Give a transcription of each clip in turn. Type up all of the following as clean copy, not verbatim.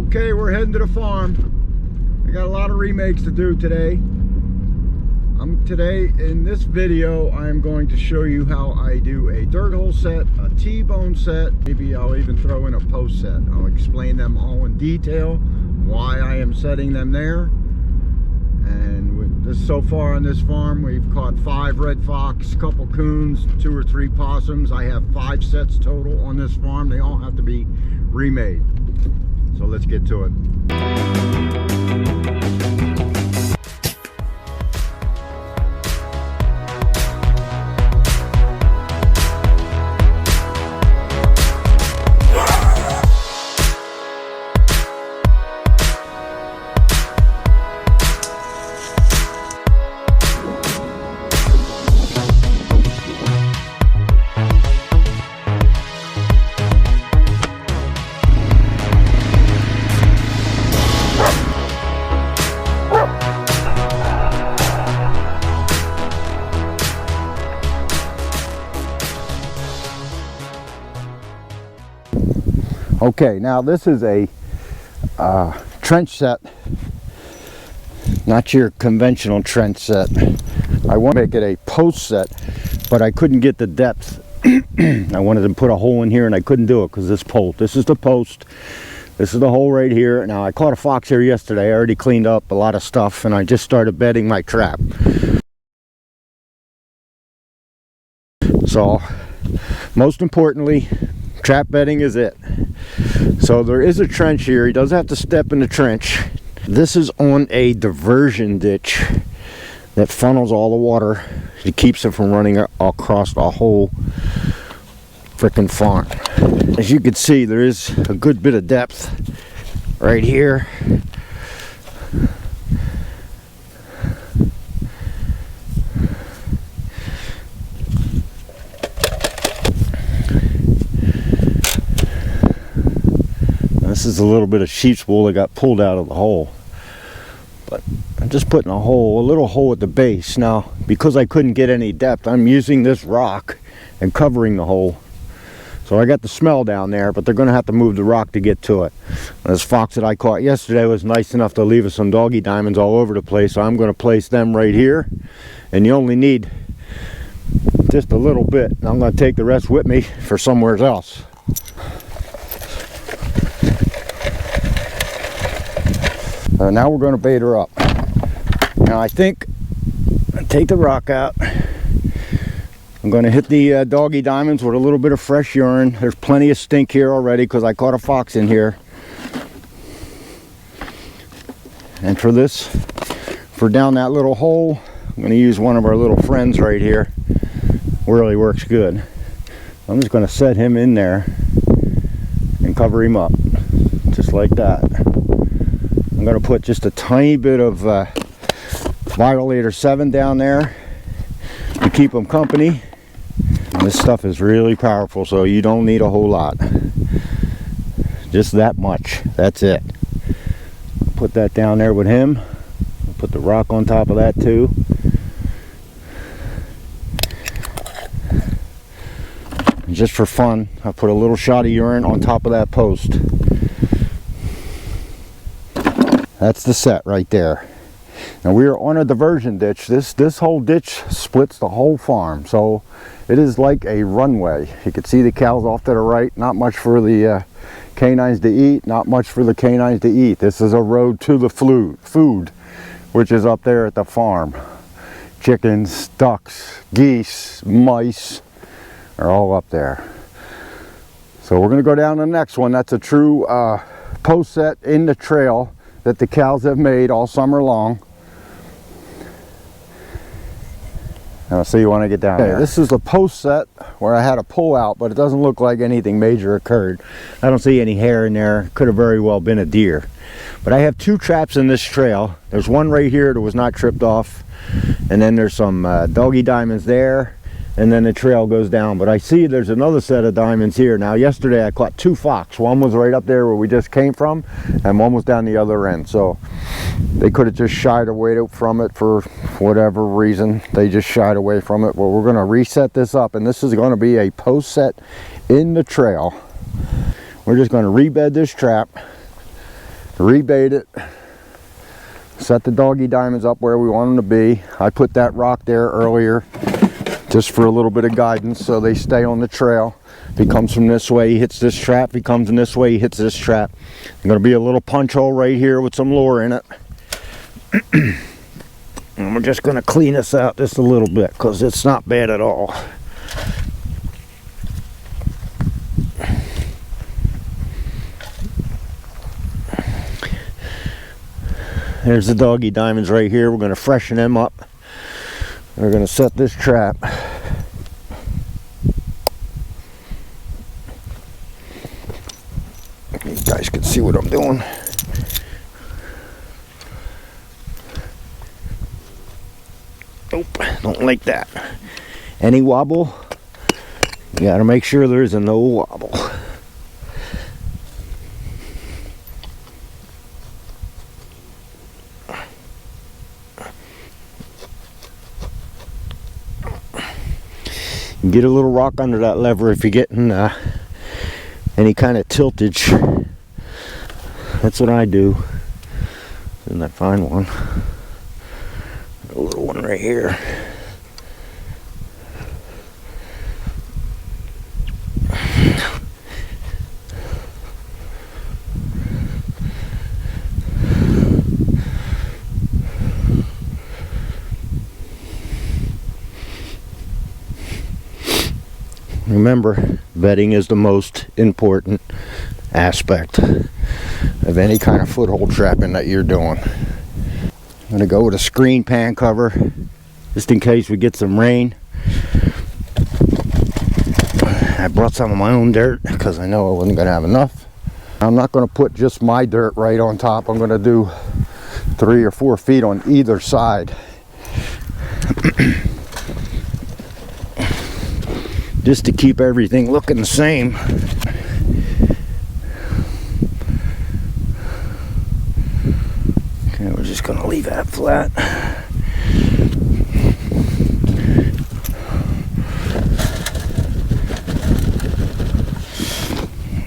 Okay, we're heading to the farm. I got a lot of remakes to do today. Today in this video, I'm going to show you how I do a dirt hole set, a T-bone set. Maybe I'll even throw in a post set. I'll explain them all in detail, why I am setting them there. And with this, so far on this farm, we've caught 5 red fox, a couple coons, 2 or 3 possums. I have 5 sets total on this farm. They all have to be remade. So let's get to it. Okay, now this is a trench set, not your conventional trench set. I want to make it a post set, but I couldn't get the depth. I wanted to put a hole in here and I couldn't do it because this is the post, this is the hole right here. Now I caught a fox here yesterday. I already cleaned up a lot of stuff and I just started bedding my trap. So most importantly, trap bedding is it. So there is a trench here. He does have to step in the trench. This is on a diversion ditch that funnels all the water. It keeps it from running across the whole frickin' farm. As you can see, there is a good bit of depth right here. This is a little bit of sheep's wool that got pulled out of the hole. But I'm just putting a little hole at the base. Now, because I couldn't get any depth, I'm using this rock and covering the hole. So I got the smell down there, but they're going to have to move the rock to get to it. This fox that I caught yesterday was nice enough to leave us some doggy diamonds all over the place. So I'm going to place them right here. And you only need just a little bit. And I'm going to take the rest with me for somewhere else. Now we're going to bait her up. Now I think I'll take the rock out. I'm going to hit the doggy diamonds with a little bit of fresh urine. There's plenty of stink here already because I caught a fox in here. And for down that little hole, I'm going to use one of our little friends right here. Really works good. I'm just going to set him in there and cover him up just like that. I'm going to put just a tiny bit of Violator 7 down there to keep them company. And this stuff is really powerful, so you don't need a whole lot. Just that much. That's it. Put that down there with him. Put the rock on top of that too. And just for fun, I put a little shot of urine on top of that post. That's the set right there. Now we are on a diversion ditch. This whole ditch splits the whole farm, so it is like a runway. You can see the cows off to the right. Not much for the canines to eat, not much for the canines to eat. This is a road to the food, which is up there at the farm. Chickens, ducks, geese, mice are all up there. So we're going to go down to the next one. That's a true post set in the trail that the cows have made all summer long. Now see you want to get down there. This is the post set where I had a pull out, but it doesn't look like anything major occurred. I don't see any hair in there. Could have very well been a deer. But I have 2 traps in this trail. There's one right here that was not tripped off, and then there's some doggy diamonds there, and then the trail goes down. But I see there's another set of diamonds here. Now yesterday I caught 2 fox. One was right up there where we just came from, and one was down the other end. So they could have just shied away from it for whatever reason. They just shied away from it. Well, we're going to reset this up, and this is going to be a post set in the trail. We're just going to rebed this trap rebait it, set the doggy diamonds up where we want them to be. I put that rock there earlier just for a little bit of guidance so they stay on the trail. If he comes from this way, he hits this trap. If he comes in this way, he hits this trap. There's going to be a little punch hole right here with some lure in it. And we're just going to clean this out just a little bit because it's not bad at all. There's the doggy diamonds right here. We're going to freshen them up. We're going to set this trap. You guys can see what I'm doing. Nope, don't like that. Any wobble, you got to make sure there's a no wobble. Get a little rock under that lever if you're getting any kind of tiltage. That's what I do. Didn't I find one? A little one right here. Remember, bedding is the most important aspect of any kind of foothold trapping that you're doing. I'm going to go with a screen pan cover just in case we get some rain. I brought some of my own dirt because I know I wasn't going to have enough. I'm not going to put just my dirt right on top. I'm going to do 3 or 4 feet on either side. Just to keep everything looking the same. Okay, we're just going to leave that flat.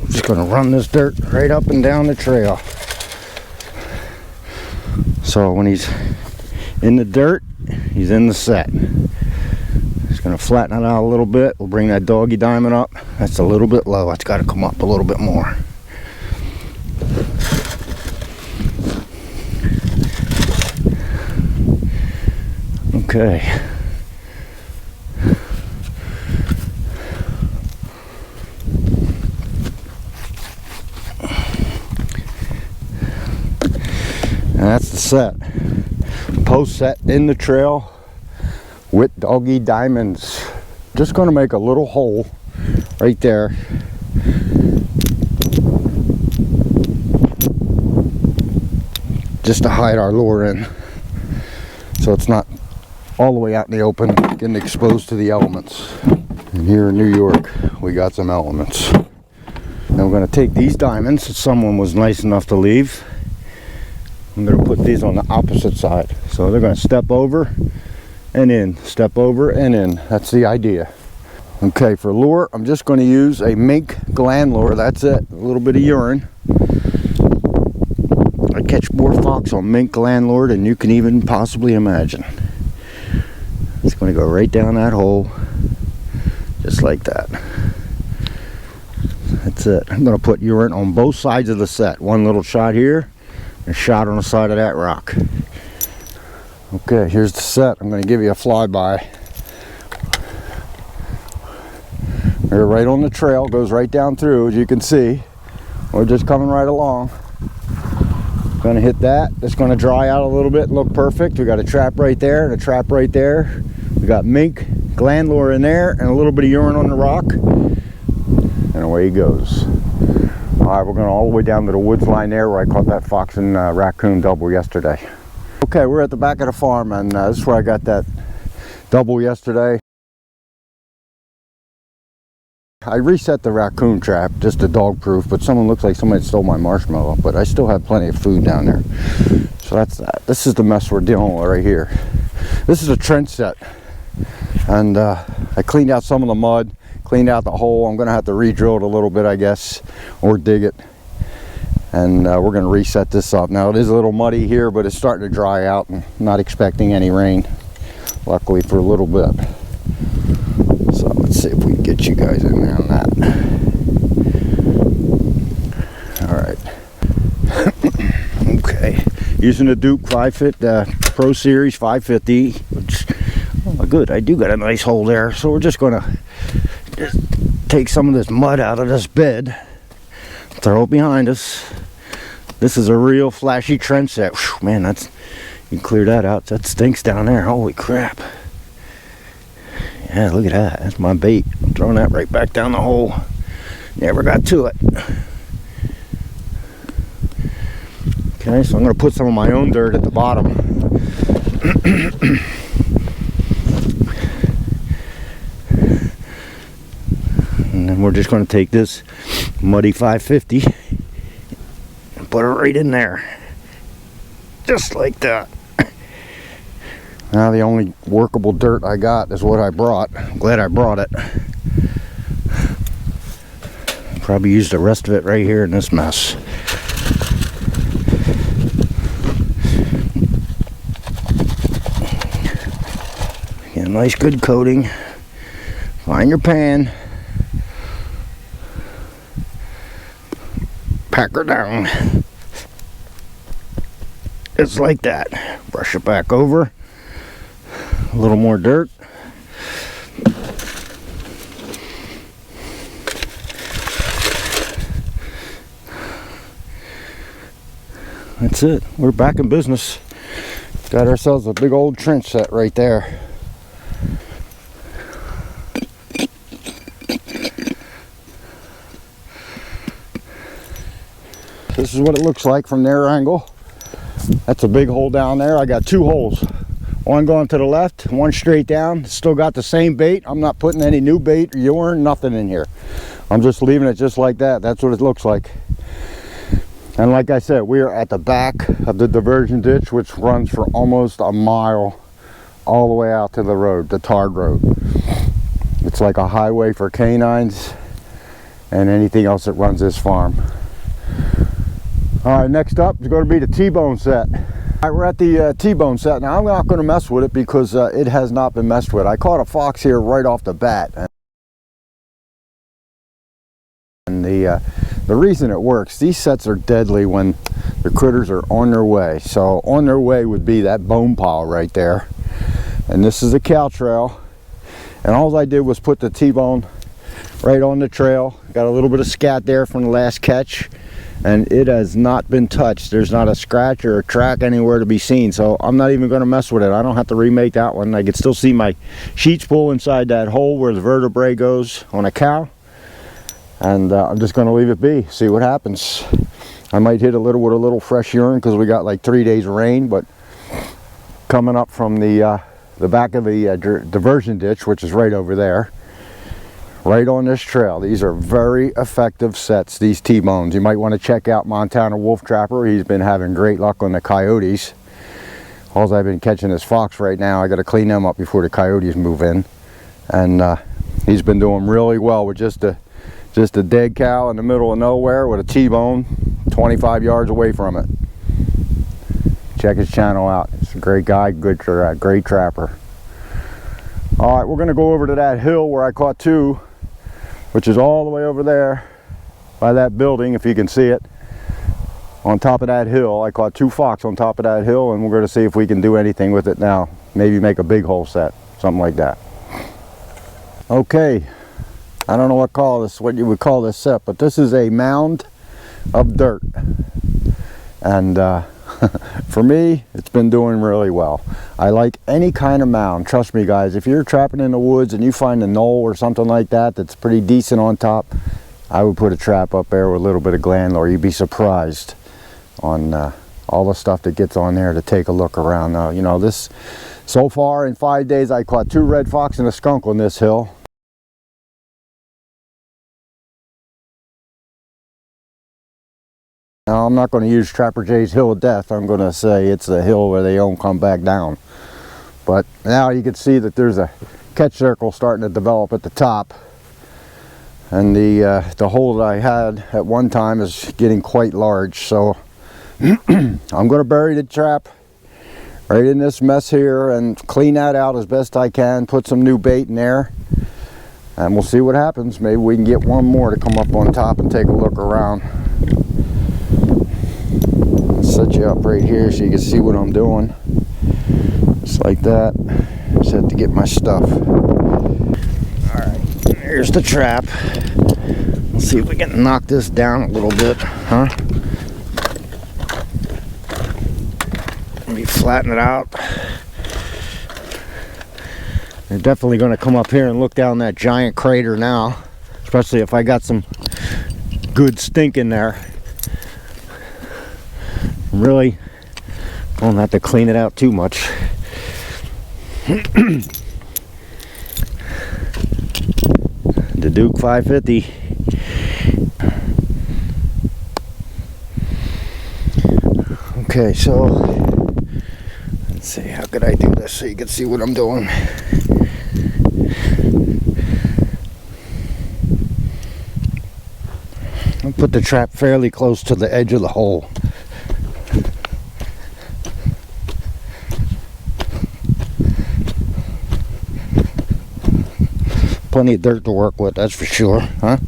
We're just going to run this dirt right up and down the trail. So when he's in the dirt, he's in the set. Going to flatten it out a little bit. We'll bring that doggy diamond up. That's a little bit low. It's got to come up a little bit more. Okay. And that's the set. Post set in the trail with doggy diamonds. Just going to make a little hole right there. Just to hide our lure in. So it's not all the way out in the open, getting exposed to the elements. And here in New York, we got some elements. Now we're going to take these diamonds that someone was nice enough to leave. I'm going to put these on the opposite side. So they're going to step over and in, step over and in. That's the idea. Okay, for lure, I'm just going to use a mink gland lure. That's it. A little bit of urine. I catch more fox on mink gland lure than you can even possibly imagine. It's going to go right down that hole, just like that. That's it. I'm going to put urine on both sides of the set. One little shot here, and a shot on the side of that rock. Okay, here's the set. I'm going to give you a flyby. We're right on the trail, goes right down through, as you can see. We're just coming right along. Going to hit that. It's going to dry out a little bit and look perfect. We got a trap right there and a trap right there. We got mink gland lure in there and a little bit of urine on the rock. And away he goes. All right, we're going all the way down to the woods line there where I caught that fox and raccoon double yesterday. Okay, we're at the back of the farm, and this is where I got that double yesterday. I reset the raccoon trap just to dog proof, but someone looks like somebody stole my marshmallow, but I still have plenty of food down there. So that's that. This is the mess we're dealing with right here. This is a trench set, and I cleaned out some of the mud, cleaned out the hole. I'm going to have to re-drill it a little bit, I guess, or dig it. And we're going to reset this up. Now it is a little muddy here, but it's starting to dry out, and not expecting any rain, luckily, for a little bit. So let's see if we can get you guys in there on that. All right. Okay, using the Duke Pro Series 550, which, oh good, I do got a nice hole there. So we're just going to take some of this mud out of this bed, throw it behind us. This is a real flashy trench set. Whew, man, you can clear that out. That stinks down there. Holy crap. Yeah, look at that. That's my bait. I'm throwing that right back down the hole. Never got to it. Okay, so I'm going to put some of my own dirt at the bottom. And then we're just going to take this muddy 550 and put it right in there. Just like that. Now the only workable dirt I got is what I brought. I'm glad I brought it. Probably used the rest of it right here in this mess. Get a nice good coating. Find your pan. Pack her down. Just like that. Brush it back over. A little more dirt. That's it. We're back in business. Got ourselves a big old trench set right there. This is what it looks like from their angle. That's a big hole down there. I got two holes. One going to the left, one straight down. Still got the same bait. I'm not putting any new bait or urine, nothing in here. I'm just leaving it just like that. That's what it looks like. And like I said, we are at the back of the diversion ditch, which runs for almost a mile all the way out to the road, the tarred road. It's like a highway for canines and anything else that runs this farm. All right, next up is going to be the T-bone set. All right, we're at the T-bone set. Now, I'm not going to mess with it because it has not been messed with. I caught a fox here right off the bat. And the reason it works, these sets are deadly when the critters are on their way. So on their way would be that bone pile right there. And this is a cow trail. And all I did was put the T-bone right on the trail. Got a little bit of scat there from the last catch. And it has not been touched. There's not a scratch or a track anywhere to be seen, so I'm not even going to mess with it. I don't have to remake that one. I can still see my sheets pull inside that hole where the vertebrae goes on a cow, and I'm just going to leave it be, see what happens. I might hit a little with a little fresh urine because we got like 3 days of rain, but coming up from the back of the diversion ditch, which is right over there, right on this trail. These are very effective sets, these T-bones. You might want to check out Montana Wolf Trapper. He's been having great luck on the coyotes. All I've been catching is fox right now. I got to clean them up before the coyotes move in. And he's been doing really well with just a dead cow in the middle of nowhere with a T-bone 25 yards away from it. Check his channel out. He's a great guy, great trapper. All right, we're going to go over to that hill where I caught two, which is all the way over there by that building, if you can see it. On top of that hill, I caught two fox on top of that hill, and we're going to see if we can do anything with it now. Maybe make a big hole set, something like that. Okay, I don't know what you would call this set, but this is a mound of dirt. And for me, it's been doing really well. I like any kind of mound. Trust me, guys, if you're trapping in the woods and you find a knoll or something like that that's pretty decent on top, I would put a trap up there with a little bit of gland lure. You'd be surprised on all the stuff that gets on there to take a look around. Now, you know, this, so far in 5 days, I caught 2 red fox and a skunk on this hill. Now, I'm not going to use Trapper Jay's Hill of Death. I'm going to say it's the hill where they don't come back down. But now you can see that there's a catch circle starting to develop at the top. And the hole that I had at one time is getting quite large, so I'm going to bury the trap right in this mess here and clean that out as best I can, put some new bait in there, and we'll see what happens. Maybe we can get one more to come up on top and take a look around. I'll set you up right here so you can see what I'm doing. Just like that. Just have to get my stuff. Alright, here's the trap. Let's see if we can knock this down a little bit, huh? Let me flatten it out. They're definitely going to come up here and look down that giant crater now, especially if I got some good stink in there. Really don't have to clean it out too much. The Duke 550. Okay, so let's see, how could I do this so you can see what I'm doing? I'll put the trap fairly close to the edge of the hole. Plenty of dirt to work with, that's for sure, huh?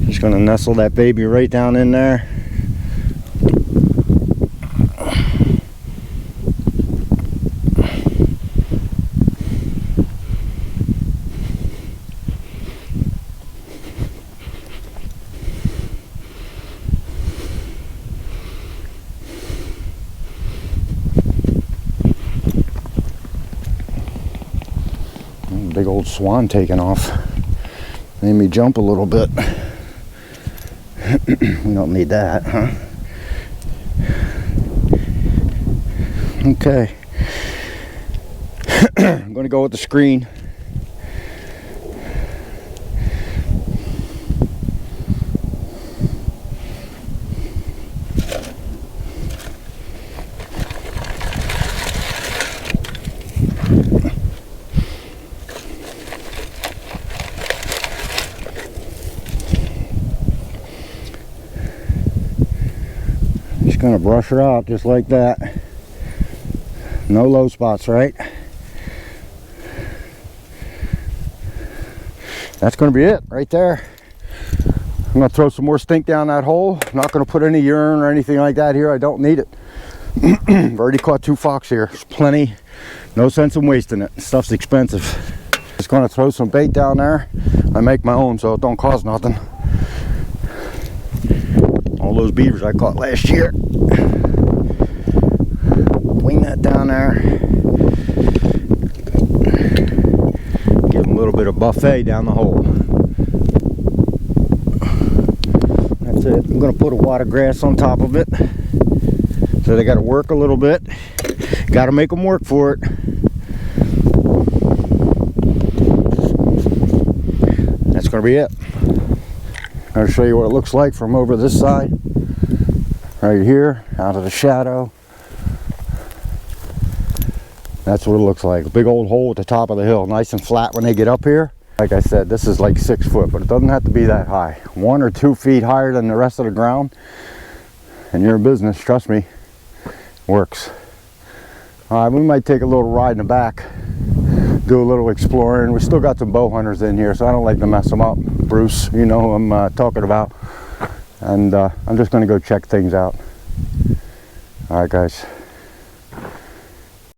Just gonna nestle that baby right down in there. Big old swan taking off. Made me jump a little bit. We don't need that, huh? Okay. I'm going to go with the screen. Just gonna brush her out just like that. No low spots, right? That's gonna be it right there. I'm gonna throw some more stink down that hole. I'm not gonna put any urine or anything like that here. I don't need it. I've already caught 2 fox here. There's plenty. No sense in wasting it. Stuff's expensive. Just gonna throw some bait down there. I make my own, so it don't cost nothing. All those beavers I caught last year. Wing that down there. Give them a little bit of buffet down the hole. That's it. I'm going to put a wad of grass on top of it. So they got to work a little bit. Got to make them work for it. That's going to be it. I'll show you what it looks like from over this side. Right here, out of the shadow. That's what it looks like. A big old hole at the top of the hill. Nice and flat when they get up here. Like I said, this is like 6 foot, but it doesn't have to be that high. 1 or 2 feet higher than the rest of the ground. And you're in business, trust me. Works. Alright, we might take a little ride in the back. Do a little exploring. We still got some bow hunters in here, so I don't like to mess them up. Bruce, you know who I'm talking about. And I'm just going to go check things out. Alright guys.